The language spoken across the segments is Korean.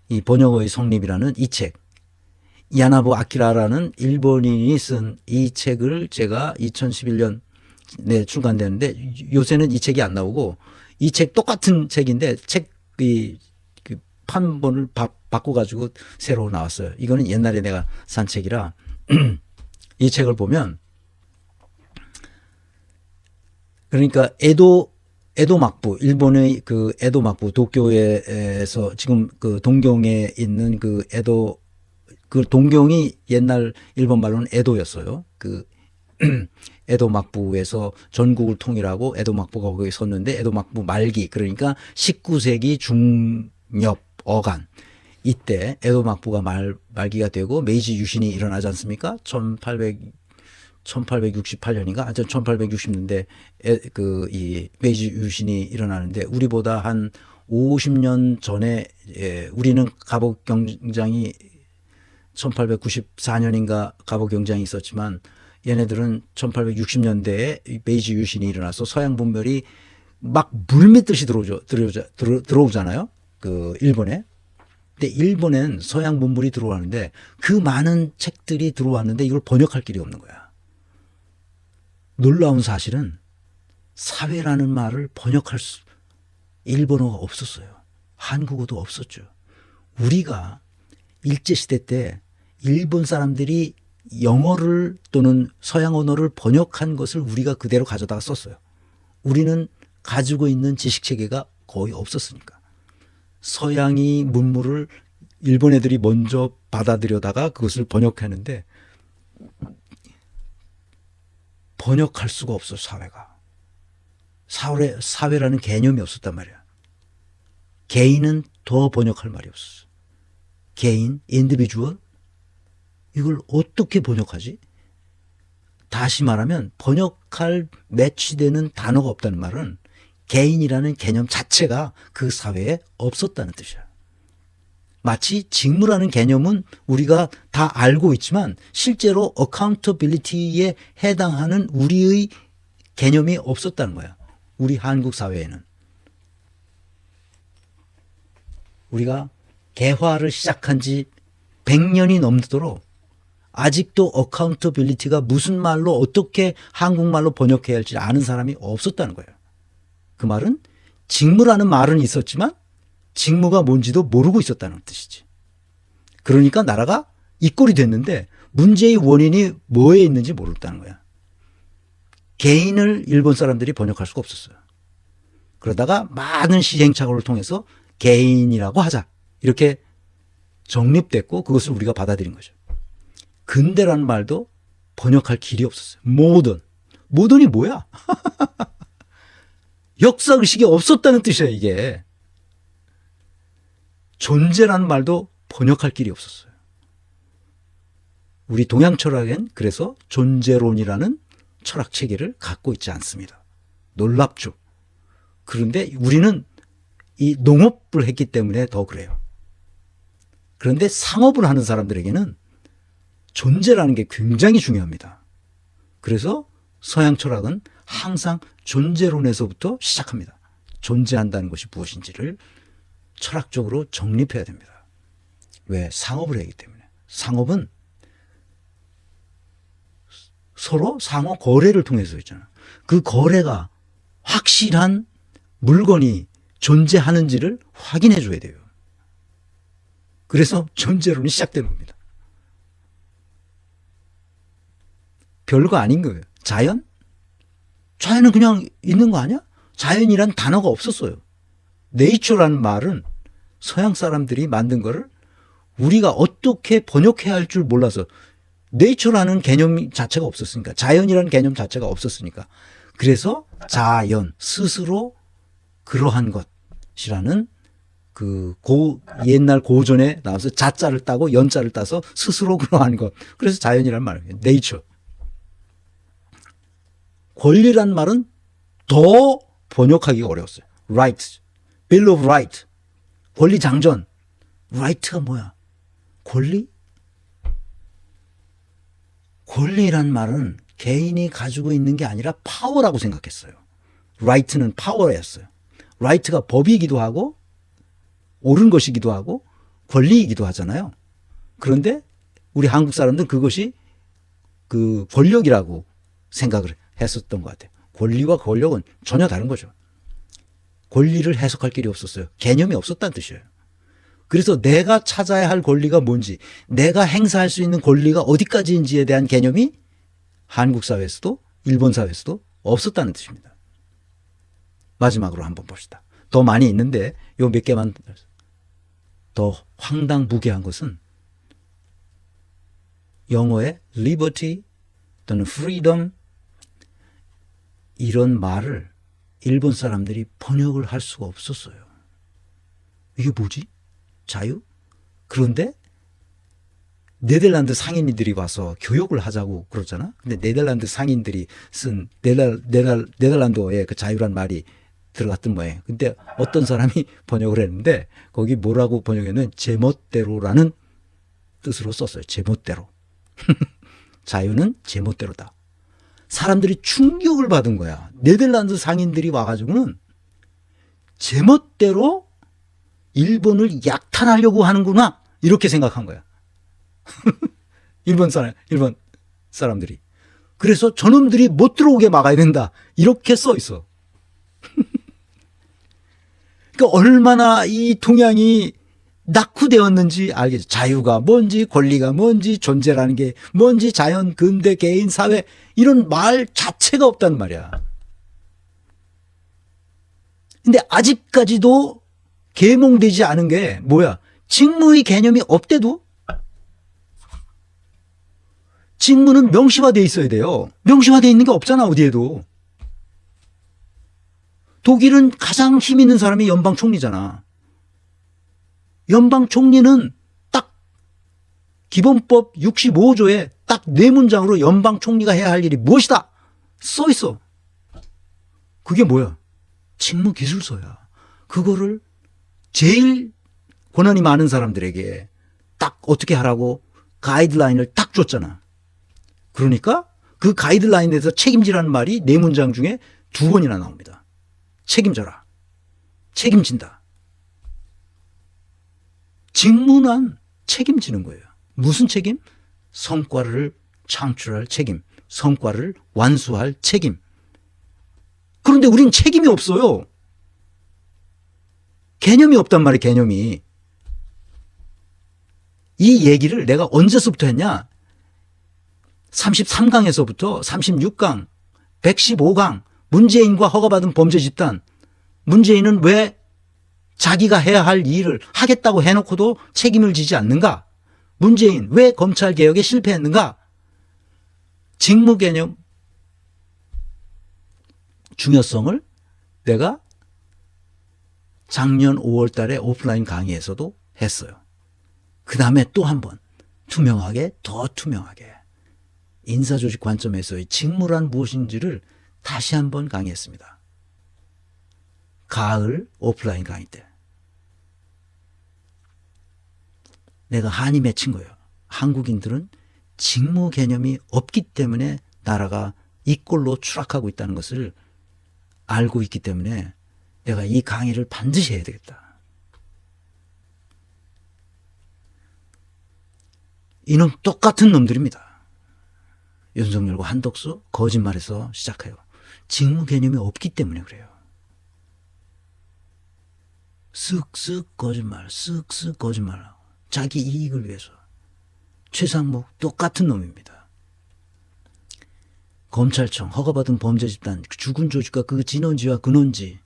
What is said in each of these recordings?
이 번역어의 성립이라는 이 책, 야나부 아키라라는 일본인이 쓴 이 책을 제가 2011년에 출간되는데 요새는 이 책이 안 나오고 이 책 똑같은 책인데 책이 그 판본을 바꿔가지고 새로 나왔어요. 이거는 옛날에 내가 산 책이라 이 책을 보면 그러니까 에도 막부, 일본의 그 에도 막부, 도쿄에서 지금 그 동경에 있는 그 에도, 그 동경이 옛날 일본 말로는 에도였어요. 그 에도 막부에서 전국을 통일하고 에도 막부가 거기 섰는데 에도 막부 말기, 그러니까 19세기 중엽 어간 이때 에도 막부가 말기가 되고 메이지 유신이 일어나지 않습니까? 1868년인가? 하여튼 1860년대 그 이 메이지 유신이 일어나는데 우리보다 한 50년 전에 우리는 갑오 경장이 1894년인가 갑오 경장이 있었지만 얘네들은 1860년대에 메이지 유신이 일어나서 서양 분별이 막 물밀듯이 들어오잖아요. 그 일본에. 근데 일본엔 서양 문물이 들어왔는데 그 많은 책들이 들어왔는데 이걸 번역할 길이 없는 거야. 놀라운 사실은 사회라는 말을 번역할 일본어가 없었어요. 한국어도 없었죠. 우리가 일제시대 때 일본 사람들이 영어를 또는 서양 언어를 번역한 것을 우리가 그대로 가져다가 썼어요. 우리는 가지고 있는 지식체계가 거의 없었으니까. 서양이 문물을 일본 애들이 먼저 받아들여다가 그것을 번역하는데 번역할 수가 없어, 사회가. 사회라는 개념이 없었단 말이야. 개인은 더 번역할 말이 없었어. 개인, 인디비주얼? 이걸 어떻게 번역하지? 다시 말하면 번역할 매치되는 단어가 없다는 말은 개인이라는 개념 자체가 그 사회에 없었다는 뜻이야. 마치 직무라는 개념은 우리가 다 알고 있지만 실제로 accountability에 해당하는 우리의 개념이 없었다는 거야. 우리 한국 사회에는. 우리가 개화를 시작한 지 100년이 넘도록 아직도 accountability가 무슨 말로 어떻게 한국말로 번역해야 할지 아는 사람이 없었다는 거예요. 그 말은 직무라는 말은 있었지만 직무가 뭔지도 모르고 있었다는 뜻이지. 그러니까 나라가 이 꼴이 됐는데 문제의 원인이 뭐에 있는지 모르겠다는 거야. 개인을 일본 사람들이 번역할 수가 없었어요. 그러다가 많은 시행착오를 통해서 개인이라고 하자. 이렇게 정립됐고 그것을 우리가 받아들인 거죠. 근대라는 말도 번역할 길이 없었어요. 모던. 모던이 뭐야? 역사의식이 없었다는 뜻이야, 이게. 존재라는 말도 번역할 길이 없었어요. 우리 동양 철학엔 그래서 존재론이라는 철학 체계를 갖고 있지 않습니다. 놀랍죠. 그런데 우리는 이 농업을 했기 때문에 더 그래요. 그런데 상업을 하는 사람들에게는 존재라는 게 굉장히 중요합니다. 그래서 서양 철학은 항상 존재론에서부터 시작합니다. 존재한다는 것이 무엇인지를 철학적으로 정립해야 됩니다. 왜? 상업을 하기 때문에. 상업은 서로 상호 거래를 통해서 있잖아. 그 거래가 확실한 물건이 존재하는지를 확인해 줘야 돼요. 그래서 존재론이 시작되는 겁니다. 별거 아닌 거예요. 자연? 자연은 그냥 있는 거 아니야? 자연이란 단어가 없었어요. 네이처라는 말은 서양 사람들이 만든 거를 우리가 어떻게 번역해야 할 줄 몰라서 네이처라는 개념 자체가 없었으니까 자연이라는 개념 자체가 없었으니까 그래서 자연 스스로 그러한 것이라는 그 옛날 고전에 나와서 자자를 따고 연자를 따서 스스로 그러한 것. 그래서 자연이라는 말이에요. 네이처. 권리란 말은 더 번역하기가 어려웠어요. right, bill of right, 권리 장전. right가 뭐야? 권리? 권리란 말은 개인이 가지고 있는 게 아니라 파워라고 생각했어요. right는 파워였어요. right가 법이기도 하고 옳은 것이기도 하고 권리이기도 하잖아요. 그런데 우리 한국 사람들은 그것이 그 권력이라고 생각을 했었던 것 같아요. 권리와 권력은 전혀 다른 거죠. 권리를 해석할 길이 없었어요. 개념이 없었다는 뜻이에요. 그래서 내가 찾아야 할 권리가 뭔지, 내가 행사할 수 있는 권리가 어디까지인지에 대한 개념이 한국 사회에서도 일본 사회에서도 없었다는 뜻입니다. 마지막으로 한번 봅시다. 더 많이 있는데 요 몇 개만 더 황당무계한 것은 영어의 liberty 또는 freedom 이런 말을 일본 사람들이 번역을 할 수가 없었어요. 이게 뭐지? 자유? 그런데 네덜란드 상인들이 와서 교육을 하자고 그러잖아. 근데 네덜란드 상인들이 쓴 네덜란드어의 그 자유란 말이 들어갔던 모양이에요. 근데 어떤 사람이 번역을 했는데 거기 뭐라고 번역했냐면 제멋대로라는 뜻으로 썼어요. 제멋대로. 자유는 제멋대로다. 사람들이 충격을 받은 거야. 네덜란드 상인들이 와가지고는 제멋대로 일본을 약탈하려고 하는구나 이렇게 생각한 거야. 일본 사람들이. 그래서 저놈들이 못 들어오게 막아야 된다 이렇게 써 있어. 그러니까 얼마나 이 동양이 낙후되었는지 알겠죠. 자유가 뭔지 권리가 뭔지 존재라는 게 뭔지 자연 근대 개인 사회 이런 말 자체가 없단 말이야. 근데 아직까지도 계몽되지 않은 게 뭐야? 직무의 개념이 없대도 직무는 명시화되어 있어야 돼요. 명시화되어 있는 게 없잖아 어디에도. 독일은 가장 힘 있는 사람이 연방 총리잖아. 연방 총리는 딱 기본법 65조에 딱 4문장으로 연방 총리가 해야 할 일이 무엇이다 써 있어. 그게 뭐야? 직무 기술서야. 그거를 제일 권한이 많은 사람들에게 딱 어떻게 하라고 가이드라인을 딱 줬잖아. 그러니까 그 가이드라인에 대해서 책임지라는 말이 4문장 중에 2번이나 나옵니다. 책임져라. 책임진다. 직무는 책임지는 거예요. 무슨 책임? 성과를 창출할 책임, 성과를 완수할 책임. 그런데 우린 책임이 없어요. 개념이 없단 말이에요. 개념이. 이 얘기를 내가 언제서부터 했냐? 33강에서부터 36강, 115강 문재인과 허가받은 범죄 집단. 문재인은 왜 자기가 해야 할 일을 하겠다고 해놓고도 책임을 지지 않는가? 문재인 왜 검찰개혁에 실패했는가? 직무 개념 중요성을 내가 작년 5월 달에 오프라인 강의에서도 했어요. 그 다음에 또 한 번 투명하게 더 투명하게 인사조직 관점에서의 직무란 무엇인지를 다시 한번 강의했습니다. 가을 오프라인 강의 때 내가 한이 맺힌 거예요. 한국인들은 직무 개념이 없기 때문에 나라가 이 꼴로 추락하고 있다는 것을 알고 있기 때문에 내가 이 강의를 반드시 해야 되겠다. 이놈 똑같은 놈들입니다. 윤석열과 한덕수 거짓말에서 시작해요. 직무 개념이 없기 때문에 그래요. 쓱쓱 거짓말, 쓱쓱 거짓말하고 자기 이익을 위해서. 최상목 똑같은 놈입니다. 검찰청 허가받은 범죄 집단 죽은 조직과 그 진원지와 근원지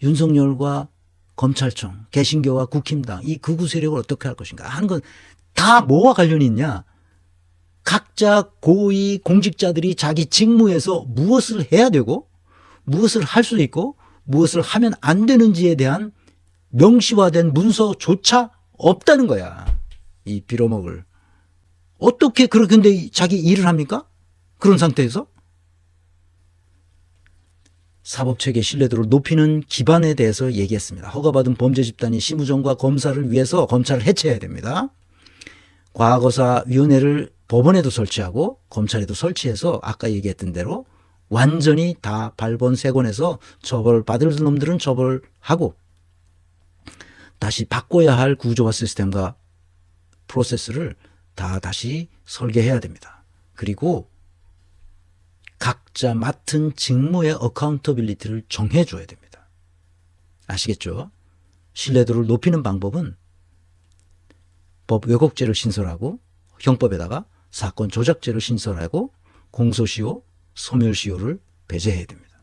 윤석열과 검찰청 개신교와 국힘당 이 극우 세력을 어떻게 할 것인가 하는 건 다 뭐와 관련이 있냐. 각자 고위 공직자들이 자기 직무에서 무엇을 해야 되고 무엇을 할 수 있고 무엇을 하면 안 되는지에 대한 명시화된 문서조차 없다는 거야. 이 빌어먹을. 어떻게 그렇게 자기 일을 합니까? 그런 상태에서? 사법체계 신뢰도를 높이는 기반에 대해서 얘기했습니다. 허가받은 범죄 집단이 심우정과 검사를 위해서 검찰을 해체해야 됩니다. 과거사위원회를 법원에도 설치하고 검찰에도 설치해서 아까 얘기했던 대로 완전히 다 발본색원해서 처벌받을 놈들은 처벌하고 다시 바꿔야 할 구조와 시스템과 프로세스를 다시 설계해야 됩니다. 그리고 각자 맡은 직무의 어카운터빌리티를 정해줘야 됩니다. 아시겠죠? 신뢰도를 높이는 방법은 법 왜곡죄를 신설하고 형법에다가 사건 조작죄를 신설하고 공소시효, 소멸시효를 배제해야 됩니다.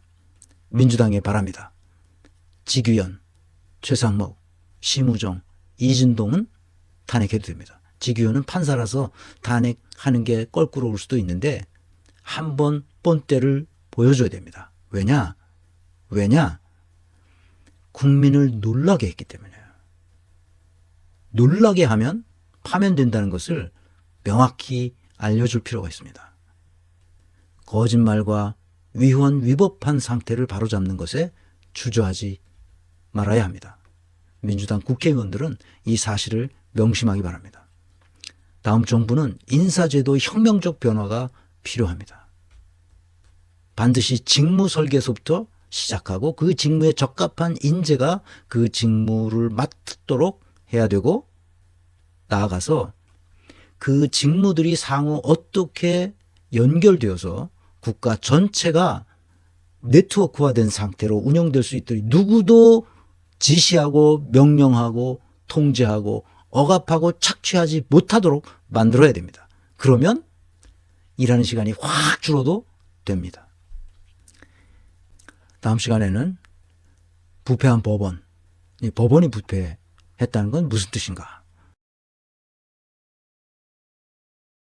민주당에 바랍니다. 지규현, 최상목, 심우정, 이진동은 탄핵해도 됩니다. 지규현은 판사라서 탄핵하는 게 껄끄러울 수도 있는데 한번 본때를 보여줘야 됩니다. 왜냐? 국민을 놀라게 했기 때문이에요. 놀라게 하면 파면된다는 것을 명확히 알려줄 필요가 있습니다. 거짓말과 위헌 위법한 상태를 바로잡는 것에 주저하지 말아야 합니다. 민주당 국회의원들은 이 사실을 명심하기 바랍니다. 다음 정부는 인사제도 혁명적 변화가 필요합니다. 반드시 직무 설계에서부터 시작하고 그 직무에 적합한 인재가 그 직무를 맡도록 해야 되고 나아가서 그 직무들이 상호 어떻게 연결되어서 국가 전체가 네트워크화된 상태로 운영될 수 있도록 누구도 지시하고 명령하고 통제하고 억압하고 착취하지 못하도록 만들어야 됩니다. 그러면 일하는 시간이 확 줄어도 됩니다. 다음 시간에는 부패한 법원, 이 법원이 부패했다는 건 무슨 뜻인가?